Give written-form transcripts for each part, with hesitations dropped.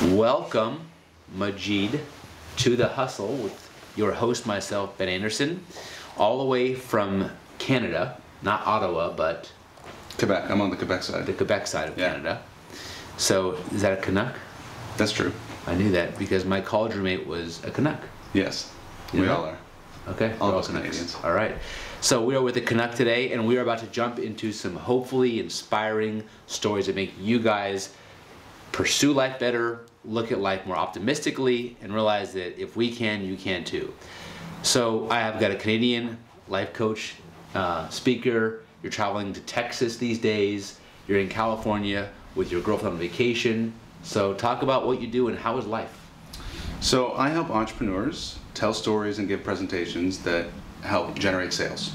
Welcome, Majid, to The Hustle with your host, myself, Ben Anderson, all the way from Canada, not Ottawa, but Quebec. I'm on the Quebec side. the Quebec side of Canada. So, is that a Canuck? That's true. I knew that because my college roommate was a Canuck. Yes, You we know? all are. Okay, All we're of us Canucks. Canadians. All right. So we are with the Canuck today, and we are about to jump into some hopefully inspiring stories that make you guys pursue life better, look at life more optimistically, and realize that if we can, you can too. So I have got a Canadian life coach, speaker. You're traveling to Texas these days. You're in California with your girlfriend on vacation. So talk about what you do and how is life? So I help entrepreneurs tell stories and give presentations that help generate sales.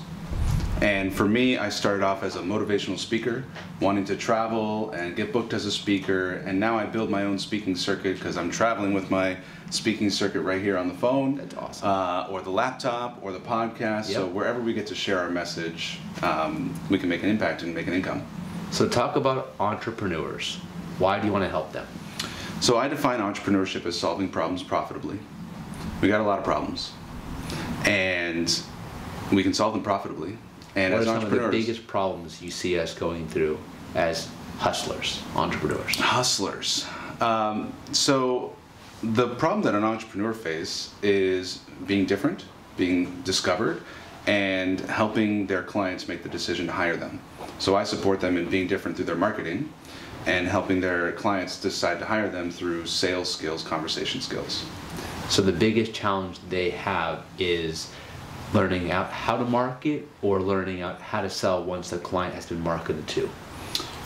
And for me, I started off as a motivational speaker, wanting to travel and get booked as a speaker. And now I build my own speaking circuit because I'm traveling with my speaking circuit right here on the phone. That's awesome. Or the laptop or the podcast. Yep. So wherever we get to share our message, we can make an impact and make an income. So talk about entrepreneurs. Why do you want to help them? So I define entrepreneurship as solving problems profitably. We got a lot of problems, and we can solve them profitably. And What as are some of the entrepreneurs, biggest problems you see us going through as hustlers, entrepreneurs? hustlers. So the problem that an entrepreneur faces is being different, being discovered, and helping their clients make the decision to hire them. So I support them in being different through their marketing and helping their clients decide to hire them through sales skills, conversation skills. So the biggest challenge they have is learning out how to market or learning out how to sell once the client has been marketed to.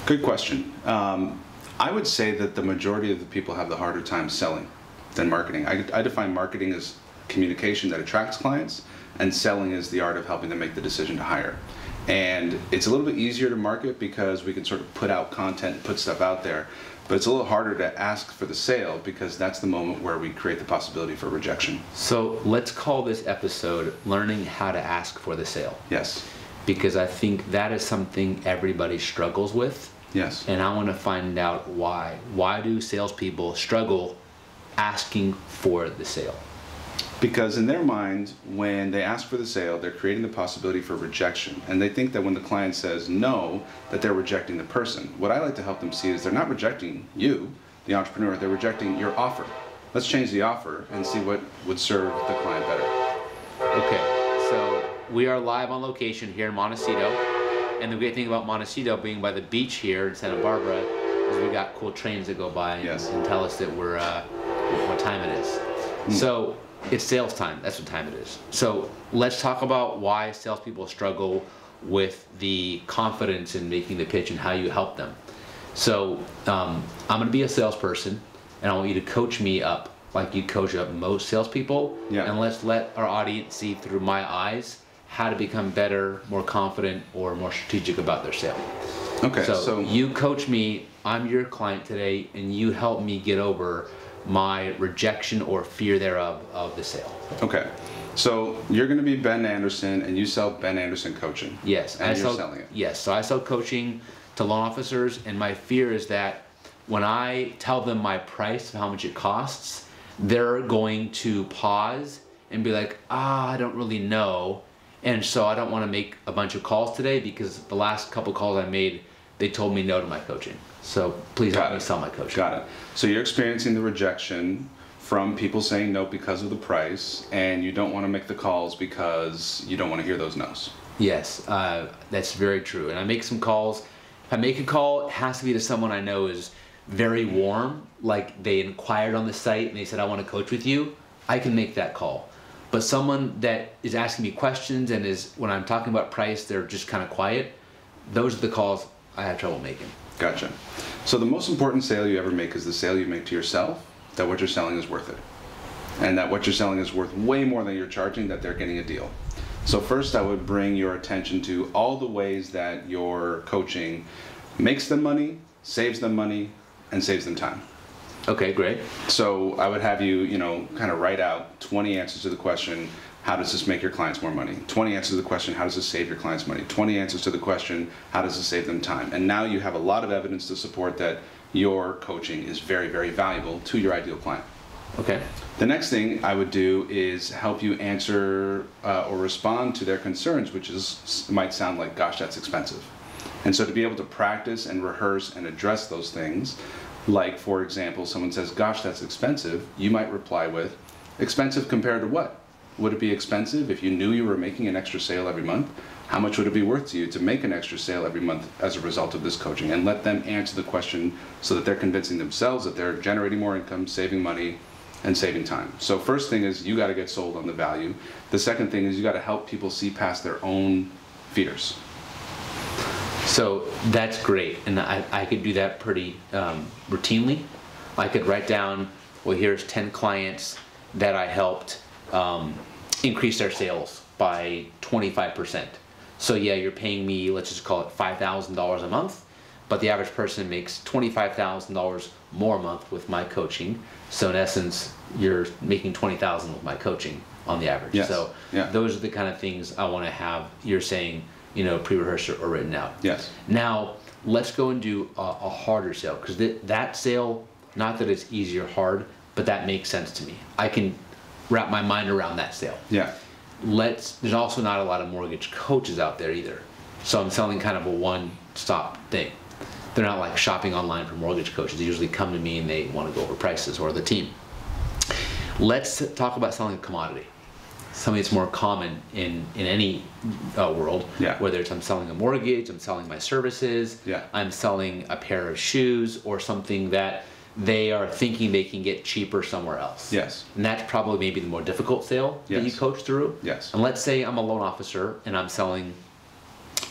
Good question. I would say that the majority of the people have the harder time selling than marketing. I define marketing as communication that attracts clients, and selling is the art of helping them make the decision to hire. And it's a little bit easier to market because we can sort of put out content, put stuff out there, but it's a little harder to ask for the sale because that's the moment where we create the possibility for rejection. So let's call this episode Learning How to Ask for the Sale, Yes. because I think that is something everybody struggles with. Yes. And I want to find out why. Why do salespeople struggle asking for the sale? Because in their mind, when they ask for the sale, they're creating the possibility for rejection. And they think that when the client says no, that they're rejecting the person. What I like to help them see is they're not rejecting you, the entrepreneur, they're rejecting your offer. Let's change the offer and see what would serve the client better. Okay, so we are live on location here in Montecito. And the great thing about Montecito being by the beach here in Santa Barbara is we got cool trains that go by Yes. and tell us that we're what time it is. So it's sales time. That's what time it is. So let's talk about why salespeople struggle with the confidence in making the pitch and how you help them. So I'm going to be a salesperson, and I want you to coach me up like you coach up most salespeople. Yeah. And let's let our audience see through my eyes how to become better, more confident, or more strategic about their sale. Okay, So you coach me. I'm your client today, and you help me get over my rejection or fear thereof of the sale. Okay, so you're going to be Ben Anderson, and you sell Ben Anderson coaching. Yes, and you're selling it. Yes, so I sell coaching to loan officers, and my fear is that when I tell them my price of how much it costs, they're going to pause and be like, I don't really know, and so I don't want to make a bunch of calls today because the last couple calls I made, they told me no to my coaching. So please help me sell my coaching. Got it. So you're experiencing the rejection from people saying no because of the price, and you don't want to make the calls because you don't want to hear those no's. Yes, that's very true. And I make some calls. If I make a call, it has to be to someone I know is very warm, like they inquired on the site and they said, I want to coach with you. I can make that call. But someone that is asking me questions and is, when I'm talking about price, they're just kind of quiet, those are the calls I have trouble making. Gotcha. So the most important sale you ever make is the sale you make to yourself, that what you're selling is worth it. And that what you're selling is worth way more than you're charging, that they're getting a deal. So first I would bring your attention to all the ways that your coaching makes them money, saves them money, and saves them time. Okay, great. So I would have you, kind of write out 20 answers to the question, how does this make your clients more money? 20 answers to the question, how does this save your clients money? 20 answers to the question, how does this save them time? And now you have a lot of evidence to support that your coaching is very, very valuable to your ideal client. Okay. The next thing I would do is help you answer or respond to their concerns, which might sound like, gosh, that's expensive. And so to be able to practice and rehearse and address those things, like, for example, someone says, gosh, that's expensive, you might reply with, expensive compared to what? Would it be expensive if you knew you were making an extra sale every month? How much would it be worth to you to make an extra sale every month as a result of this coaching? And let them answer the question so that they're convincing themselves that they're generating more income, saving money, and saving time. So first thing is you got to get sold on the value. The second thing is you got to help people see past their own fears. So that's great, and I could do that pretty routinely. I could write down, well, here's 10 clients that I helped increase their sales by 25%. So yeah, you're paying me, let's just call it $5,000 a month, but the average person makes $25,000 more a month with my coaching. So in essence, you're making $20,000 with my coaching on the average. Yes. So yeah. Those are the kind of things I want to have. You're saying, you know, pre-rehearsed or written out. Yes. Now let's go and do a harder sale, because that sale, not that it's easy or hard, but that makes sense to me. I can wrap my mind around that sale. Yeah. There's also not a lot of mortgage coaches out there either. So I'm selling kind of a one-stop thing. They're not like shopping online for mortgage coaches. They usually come to me and they want to go over prices, or the team. Let's talk about selling a commodity. Something that's more common in any world. Yeah. Whether it's I'm selling a mortgage, I'm selling my services, yeah. I'm selling a pair of shoes, or something that they are thinking they can get cheaper somewhere else. Yes. And that's probably maybe the more difficult sale that you coach through. Yes. And let's say I'm a loan officer and I'm selling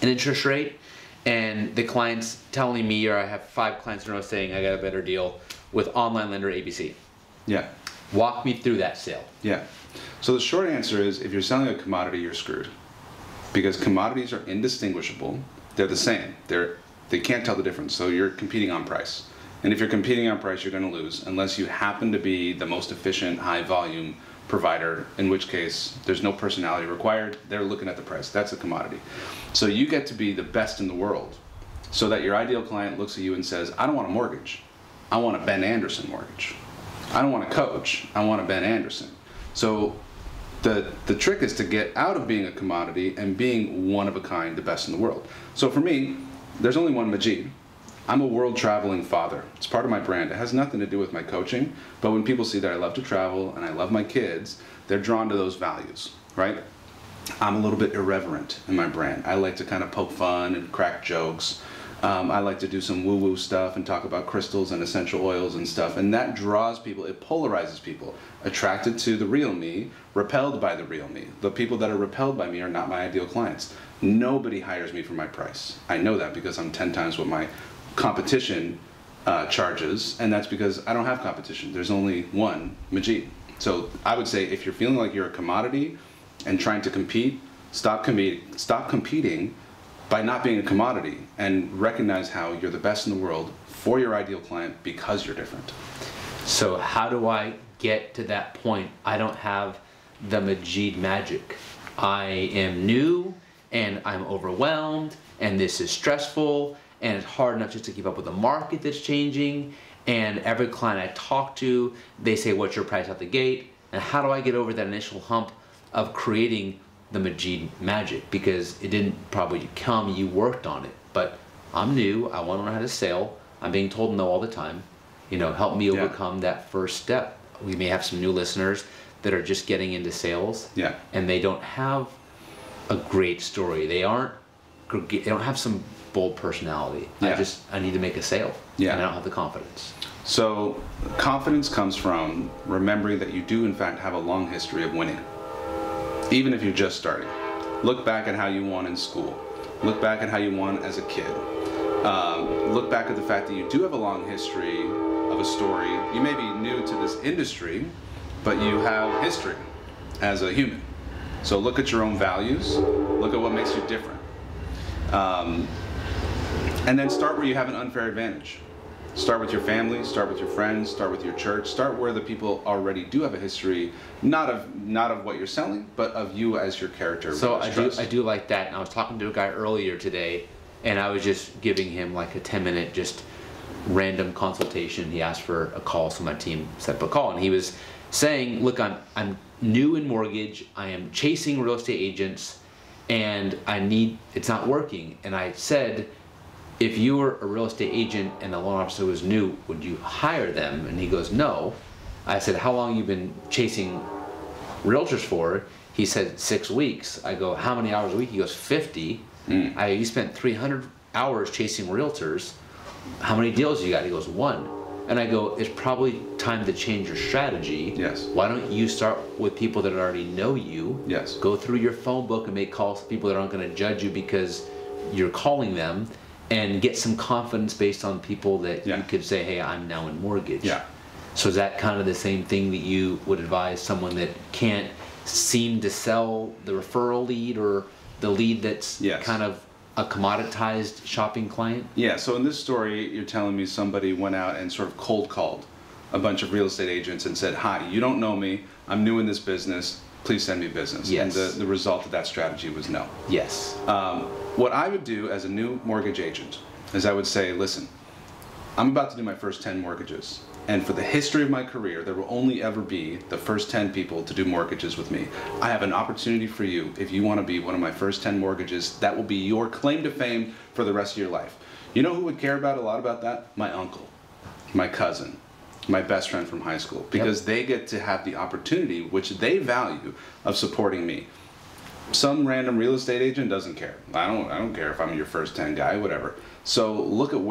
an interest rate, and the client's telling me, or I have 5 clients in a row saying I got a better deal with online lender ABC. Yeah. Walk me through that sale. Yeah. So the short answer is, if you're selling a commodity, you're screwed. Because commodities are indistinguishable. They're the same. They can't tell the difference. So you're competing on price. And if you're competing on price, you're going to lose unless you happen to be the most efficient, high volume provider, in which case there's no personality required. They're looking at the price. That's a commodity. So you get to be the best in the world, so that your ideal client looks at you and says, I don't want a mortgage. I want a Ben Anderson mortgage. I don't want a coach. I want a Ben Anderson. So the trick is to get out of being a commodity and being one of a kind, the best in the world. So for me, there's only one Majid. I'm a world traveling father. It's part of my brand. It has nothing to do with my coaching, but when people see that I love to travel and I love my kids, they're drawn to those values, right? I'm a little bit irreverent in my brand. I like to kind of poke fun and crack jokes. I like to do some woo-woo stuff and talk about crystals and essential oils and stuff, and that draws people, it polarizes people. Attracted to the real me, repelled by the real me. The people that are repelled by me are not my ideal clients. Nobody hires me for my price. I know that because I'm 10 times what my competition charges, and that's because I don't have competition. There's only one Majid. So I would say, if you're feeling like you're a commodity and trying to compete, stop competing by not being a commodity, and recognize how you're the best in the world for your ideal client because you're different. So how do I get to that point? I don't have the Majid magic. I am new and I'm overwhelmed and this is stressful and it's hard enough just to keep up with the market that's changing, and every client I talk to, they say, what's your price out the gate? And how do I get over that initial hump of creating the Majid magic? Because it didn't probably come, you worked on it. But I'm new, I want to learn how to sell. I'm being told no all the time. You know, help me overcome that first step. We may have some new listeners that are just getting into sales, and they don't have a great story. They don't have some bold personality. I need to make a sale, and I don't have the confidence. So confidence comes from remembering that you do in fact have a long history of winning. Even if you're just starting. Look back at how you won in school. Look back at how you won as a kid. Look back at the fact that you do have a long history of a story. You may be new to this industry, but you have history as a human. So look at your own values. Look at what makes you different. And then start where you have an unfair advantage. Start with your family, start with your friends, start with your church, start where the people already do have a history, not of what you're selling, but of you as your character. So I do like that. And I was talking to a guy earlier today, and I was just giving him like a 10-minute just random consultation. He asked for a call, so my team set up a call, and he was saying, look, I'm new in mortgage, I am chasing real estate agents, and it's not working. And I said, if you were a real estate agent and the loan officer was new, would you hire them? And he goes, no. I said, how long you been chasing realtors for? He said 6 weeks. I go, how many hours a week? He goes, 50. You spent 300 hours chasing realtors. How many deals you got? He goes, 1. And I go, it's probably time to change your strategy. Yes. Why don't you start with people that already know you? Yes. Go through your phone book and make calls to people that aren't going to judge you because you're calling them, and get some confidence based on people that you could say, hey, I'm now in mortgage. Yeah. So is that kind of the same thing that you would advise someone that can't seem to sell the referral lead, or the lead that's kind of a commoditized shopping client? Yeah, so in this story, you're telling me somebody went out and sort of cold called a bunch of real estate agents and said, hi, you don't know me, I'm new in this business, please send me business. Yes. And the result of that strategy was no. Yes. What I would do as a new mortgage agent is I would say, listen, I'm about to do my first 10 mortgages. And for the history of my career, there will only ever be the first 10 people to do mortgages with me. I have an opportunity for you. If you want to be one of my first 10 mortgages, that will be your claim to fame for the rest of your life. You know who would care about a lot about that? My uncle, my cousin, my best friend from high school, because they get to have the opportunity, which they value, of supporting me. Some random real estate agent doesn't care. I don't care if I'm your first 10 guy, whatever. So look at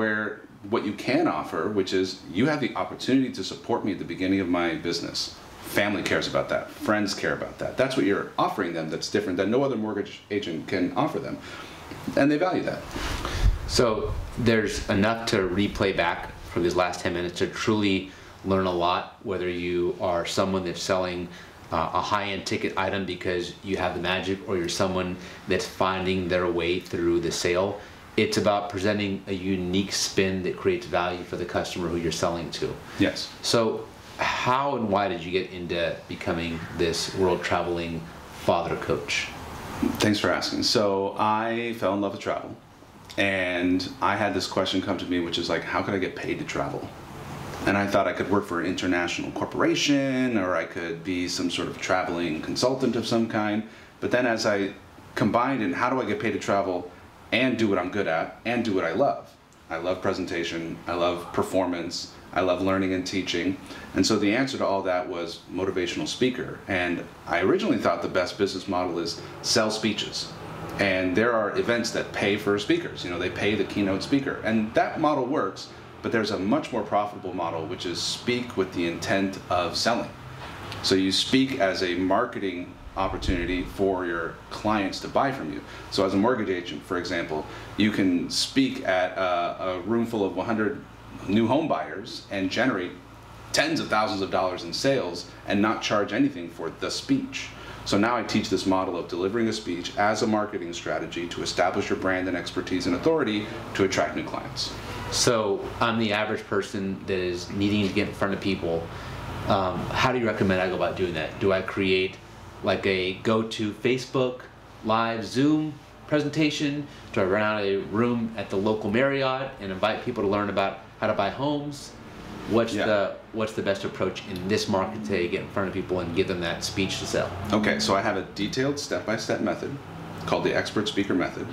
what you can offer, which is you have the opportunity to support me at the beginning of my business. Family cares about that. Friends care about that. That's what you're offering them that's different that no other mortgage agent can offer them. And they value that. So there's enough to replay back for these last 10 minutes to truly learn a lot, whether you are someone that's selling a high-end ticket item because you have the magic, or you're someone that's finding their way through the sale. It's about presenting a unique spin that creates value for the customer who you're selling to. Yes. So how and why did you get into becoming this world-traveling father coach? Thanks for asking. So I fell in love with travel, and I had this question come to me, which is like, how could I get paid to travel? And I thought I could work for an international corporation, or I could be some sort of traveling consultant of some kind. But then as I combined in how do I get paid to travel and do what I'm good at and do what I love. I love presentation, I love performance, I love learning and teaching. And so the answer to all that was motivational speaker. And I originally thought the best business model is sell speeches. And there are events that pay for speakers. You know, they pay the keynote speaker. And that model works, but there's a much more profitable model, which is speak with the intent of selling. So you speak as a marketing opportunity for your clients to buy from you. So as a mortgage agent, for example, you can speak at a room full of 100 new home buyers and generate tens of thousands of dollars in sales and not charge anything for the speech. So now I teach this model of delivering a speech as a marketing strategy to establish your brand and expertise and authority to attract new clients. So I'm the average person that is needing to get in front of people. How do you recommend I go about doing that? Do I create like a go-to Facebook live Zoom presentation? Do I rent out a room at the local Marriott and invite people to learn about how to buy homes? What's the best approach in this market to get in front of people and give them that speech to sell? Okay, so I have a detailed step-by-step method called the Expert Speaker Method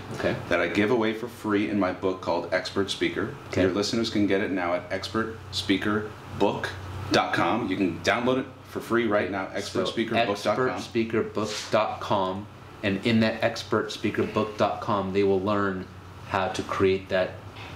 that I give away for free in my book called Expert Speaker. Your listeners can get it now at expertspeakerbook.com. You can download it for free right now, expertspeakerbook.com. So expertspeakerbook.com, and in that expertspeakerbook.com, they will learn how to create that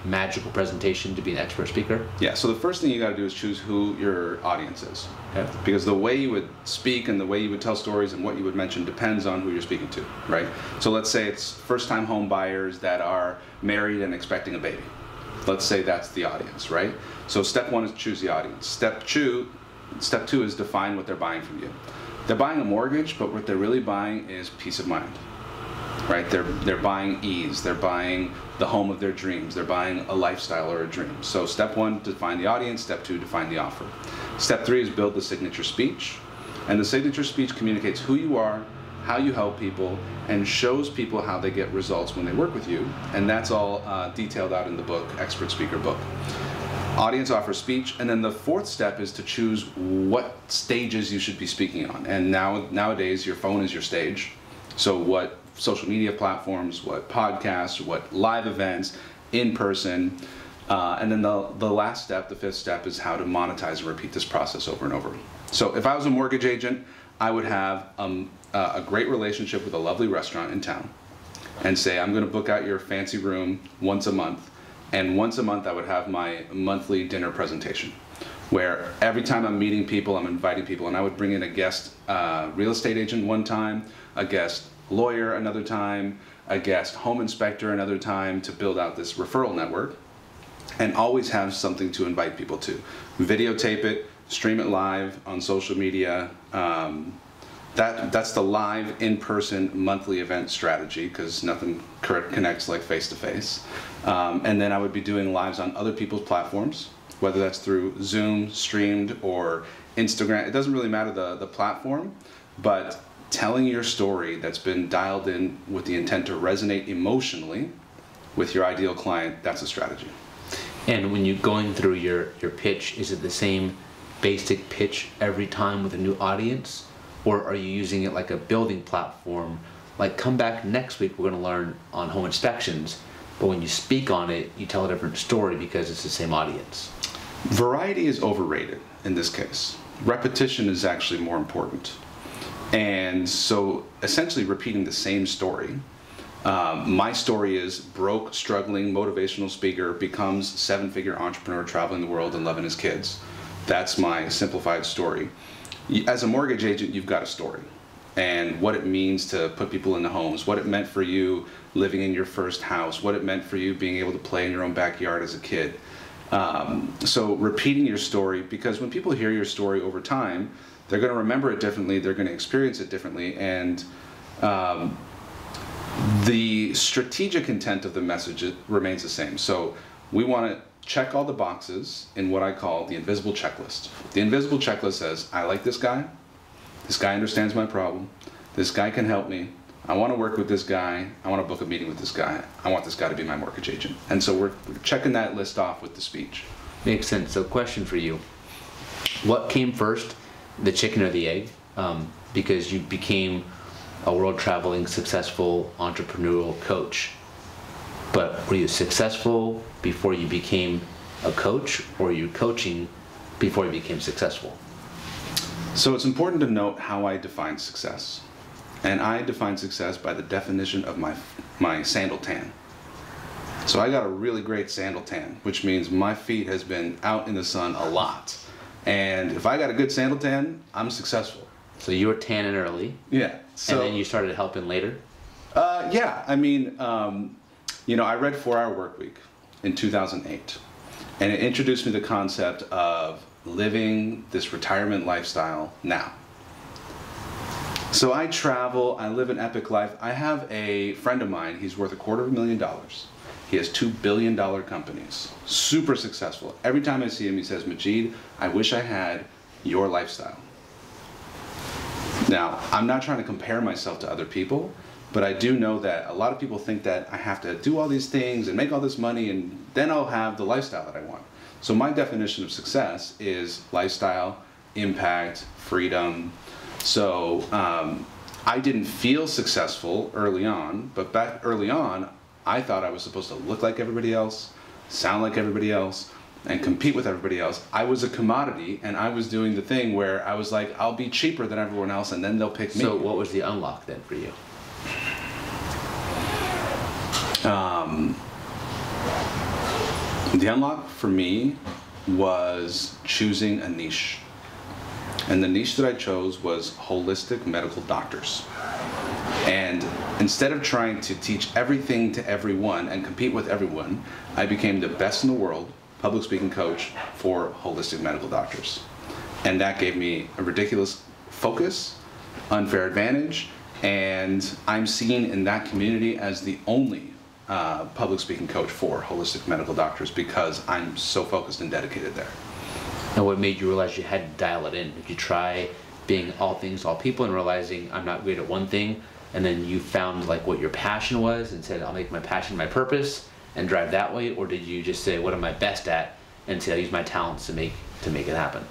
magical presentation to be an expert speaker. Yeah, so the first thing you got to do is choose who your audience is. Okay. Because the way you would speak and the way you would tell stories and what you would mention depends on who you're speaking to, right? So let's say it's first-time home buyers that are married and expecting a baby. Let's say that's the audience, right? So step one is choose the audience. Step two is define what they're buying from you. They're buying a mortgage, but what they're really buying is peace of mind, right? They're buying ease. They're buying the home of their dreams. They're buying a lifestyle or a dream. So step one, define the audience. Step two, define the offer. Step three is build the signature speech. And the signature speech communicates who you are, how you help people, and shows people how they get results when they work with you. And that's all detailed out in the book, Expert Speaker Book. Audience offers speech, and then the fourth step is to choose what stages you should be speaking on. And nowadays, your phone is your stage. So what social media platforms, what podcasts, what live events, in person, and then the last step, the fifth step, is how to monetize and repeat this process over and over. So if I was a mortgage agent, I would have a great relationship with a lovely restaurant in town and say, I'm going to book out your fancy room once a month. And once a month I would have my monthly dinner presentation where every time I'm meeting people, I'm inviting people, and I would bring in a guest real estate agent one time, a guest lawyer another time, a guest home inspector another time, to build out this referral network, and always have something to invite people to. Videotape it, stream it live on social media. That's the live, in-person, monthly event strategy, because nothing connects like face-to-face. And then I would be doing lives on other people's platforms, whether that's through Zoom, streamed, or Instagram. It doesn't really matter the platform, but telling your story that's been dialed in with the intent to resonate emotionally with your ideal client, that's a strategy. And when you're going through your pitch, is it the same basic pitch every time with a new audience? Or are you using it like a building platform? Like, come back next week, we're going to learn on home inspections. But when you speak on it, you tell a different story because it's the same audience. Variety is overrated in this case. Repetition is actually more important. And so essentially repeating the same story. My story is broke, struggling, motivational speaker, becomes seven-figure entrepreneur traveling the world and loving his kids. That's my simplified story. As a mortgage agent, you've got a story, and what it means to put people into homes, what it meant for you living in your first house, what it meant for you being able to play in your own backyard as a kid. So repeating your story, because when people hear your story over time, they're going to remember it differently, they're going to experience it differently, and the strategic intent of the message remains the same. So we want to check all the boxes in what I call the invisible checklist. The invisible checklist says, I like this guy understands my problem, this guy can help me, I want to work with this guy, I want to book a meeting with this guy, I want this guy to be my mortgage agent. And so we're checking that list off with the speech. Makes sense. So question for you, what came first, the chicken or the egg? Because you became a world traveling successful entrepreneurial coach. But were you successful before you became a coach, or were you coaching before you became successful? So it's important to note how I define success. And I define success by the definition of my sandal tan. So I got a really great sandal tan, which means my feet has been out in the sun a lot. And if I got a good sandal tan, I'm successful. So you were tanning early. Yeah. So, and then you started helping later? Yeah. I mean, I read 4-Hour Workweek in 2008, and it introduced me to the concept of living this retirement lifestyle now. So I travel, I live an epic life. I have a friend of mine, he's worth $250,000. He has $2 billion companies, super successful. Every time I see him, he says, Majid, I wish I had your lifestyle. Now, I'm not trying to compare myself to other people, but I do know that a lot of people think that I have to do all these things and make all this money and then I'll have the lifestyle that I want. So my definition of success is lifestyle, impact, freedom. So I didn't feel successful early on, but back early on, I thought I was supposed to look like everybody else, sound like everybody else, and compete with everybody else. I was a commodity, and I was doing the thing where I was like, I'll be cheaper than everyone else, and then they'll pick me. So what was the unlock then for you? The unlock for me was choosing a niche. And the niche that I chose was holistic medical doctors. And instead of trying to teach everything to everyone and compete with everyone, I became the best in the world public speaking coach for holistic medical doctors. And that gave me a ridiculous focus, unfair advantage, and I'm seen in that community as the only public speaking coach for holistic medical doctors because I'm so focused and dedicated there. And what made you realize you had to dial it in? Did you try being all things, all people, and realizing I'm not great at one thing, and then you found like what your passion was and said, I'll make my passion my purpose and drive that way? Or did you just say, what am I best at, and say, I'll use my talents to make it happen.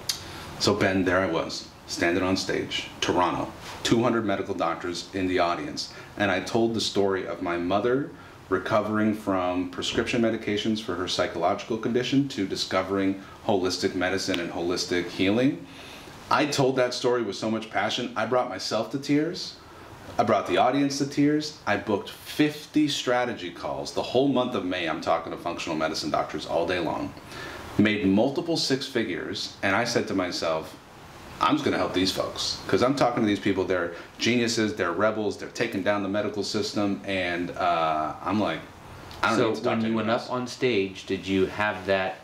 So Ben, there I was, standing on stage, Toronto, 200 medical doctors in the audience, and I told the story of my mother recovering from prescription medications for her psychological condition to discovering holistic medicine and holistic healing. I told that story with so much passion, I brought myself to tears. I brought the audience to tears. I booked 50 strategy calls. The whole month of May, I'm talking to functional medicine doctors all day long. Made multiple six figures, and I said to myself, I'm just gonna help these folks. Because I'm talking to these people, they're geniuses, they're rebels, they're taking down the medical system, and I'm like, I don't need to talk to when you anyone went else. up on stage, did you have that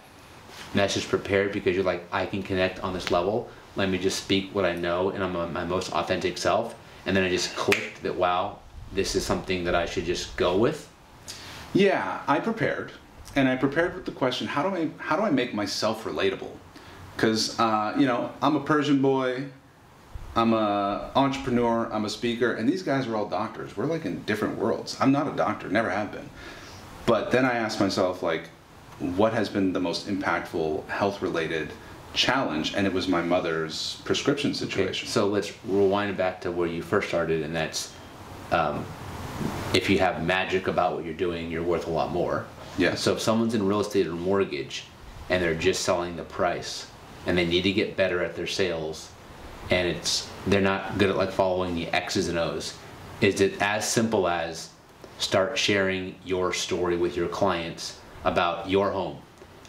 message prepared because you're like, I can connect on this level, let me just speak what I know and I'm my most authentic self, and then I just clicked that, wow, this is something that I should just go with? Yeah, I prepared, and I prepared with the question: how do I make myself relatable? Because you know, I'm a Persian boy, I'm a entrepreneur, I'm a speaker, and these guys are all doctors. We're like in different worlds. I'm not a doctor, never have been. But then I asked myself, like, what has been the most impactful health-related challenge? And it was my mother's prescription situation. Okay, so let's rewind back to where you first started, and that's if you have magic about what you're doing, you're worth a lot more. Yes. So if someone's in real estate or mortgage and they're just selling the price and they need to get better at their sales, and they're not good at like following the X's and O's, is it as simple as start sharing your story with your clients about your home,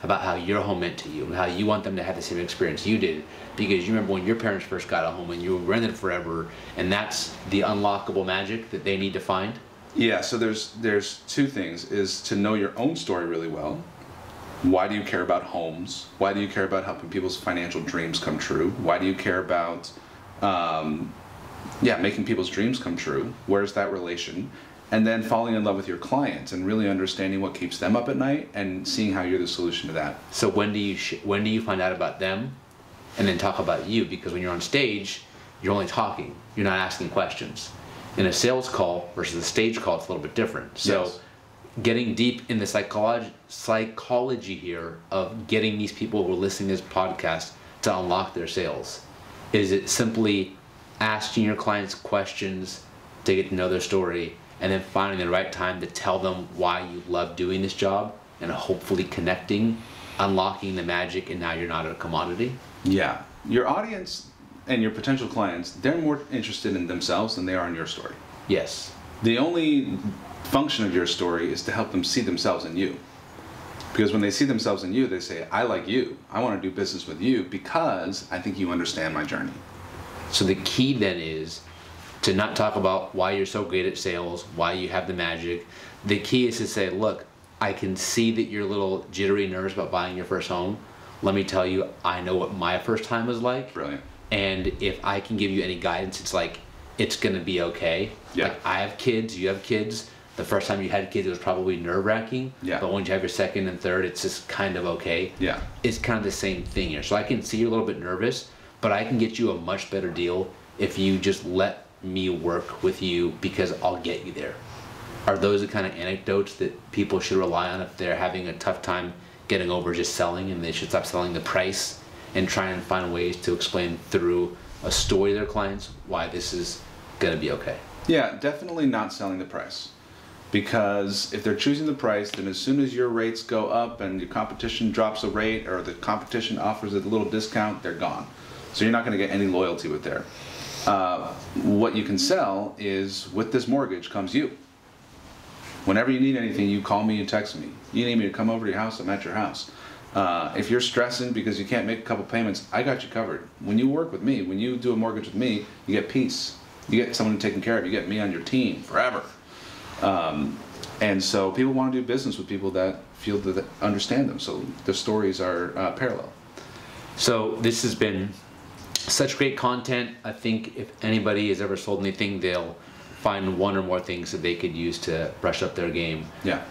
about how your home meant to you and how you want them to have the same experience you did? Because you remember when your parents first got a home and you rented forever, and that's the unlockable magic that they need to find. Yeah, so there's two things: is to know your own story really well. Why do you care about homes? Why do you care about helping people's financial dreams come true? Why do you care about making people's dreams come true? Where's that relation? And then falling in love with your clients and really understanding what keeps them up at night and seeing how you're the solution to that. So when do you find out about them and then talk about you? Because when you're on stage, you're only talking, you're not asking questions. In a sales call versus a stage call, it's a little bit different. So Yes. Getting deep in the psychology here of getting these people who are listening to this podcast to unlock their sales, is it simply asking your clients questions to get to know their story and then finding the right time to tell them why you love doing this job and hopefully connecting, unlocking the magic, and now you're not a commodity? Yeah, your audience and your potential clients, they're more interested in themselves than they are in your story. Yes. The only function of your story is to help them see themselves in you. Because when they see themselves in you, they say, I like you. I want to do business with you because I think you understand my journey. So the key then is to not talk about why you're so great at sales, why you have the magic. The key is to say, look, I can see that you're a little jittery, nervous about buying your first home. Let me tell you, I know what my first time was like. Brilliant. And if I can give you any guidance, it's like, it's gonna be okay. Yeah. Like, I have kids, you have kids. The first time you had kids, it was probably nerve-wracking. Yeah. But once you have your second and third, it's just kind of okay. Yeah. It's kind of the same thing here. So I can see you're a little bit nervous, but I can get you a much better deal if you just let me work with you, because I'll get you there. Are those the kind of anecdotes that people should rely on if they're having a tough time getting over just selling, and they should stop selling the price and try and find ways to explain through a story to their clients why this is gonna be okay? Yeah, definitely not selling the price. Because if they're choosing the price, then as soon as your rates go up and your competition drops a rate or the competition offers a little discount, they're gone. So you're not going to get any loyalty with there. What you can sell is, with this mortgage comes you. Whenever you need anything, you call me, you text me. You need me to come over to your house, I'm at your house. If you're stressing because you can't make a couple payments, I got you covered. When you work with me, when you do a mortgage with me, you get peace. You get someone taken care of. You get me on your team forever. And so people want to do business with people that feel that they understand them. So the stories are parallel. So this has been such great content. I think if anybody has ever sold anything, they'll find one or more things that they could use to brush up their game. Yeah.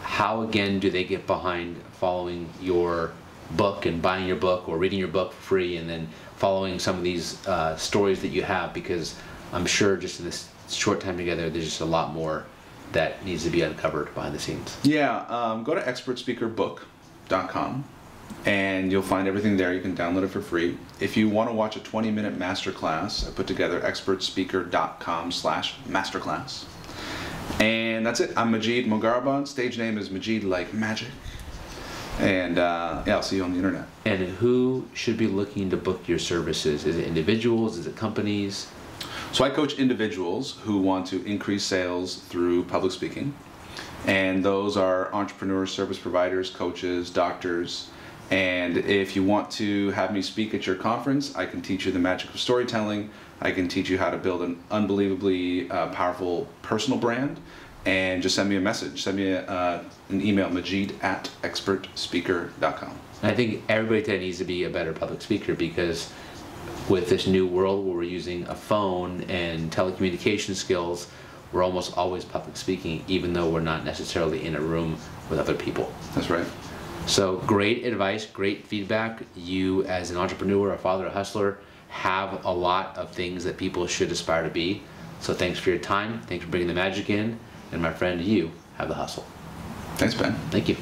How again do they get behind following your book and buying your book or reading your book for free, and then following some of these stories that you have? Because I'm sure just in this short time together, there's just a lot more that needs to be uncovered behind the scenes. Yeah, go to expertspeakerbook.com and you'll find everything there. You can download it for free. If you want to watch a 20-minute masterclass, I put together expertspeaker.com/masterclass. And that's it. I'm Majid Mogaraban. Stage name is Majid like magic. And yeah, I'll see you on the internet. And who should be looking to book your services? Is it individuals? Is it companies? So I coach individuals who want to increase sales through public speaking. And those are entrepreneurs, service providers, coaches, doctors. And if you want to have me speak at your conference, I can teach you the magic of storytelling. I can teach you how to build an unbelievably powerful personal brand. And just send me a message. Send me an email, majid@expertspeaker.com. I think everybody today needs to be a better public speaker, because with this new world where we're using a phone and telecommunication skills, we're almost always public speaking, even though we're not necessarily in a room with other people. That's right. So great advice, great feedback. You as an entrepreneur, a father, a hustler, have a lot of things that people should aspire to be. So thanks for your time. Thanks for bringing the magic in. And my friend, you have the hustle. Thanks, Ben. Thank you.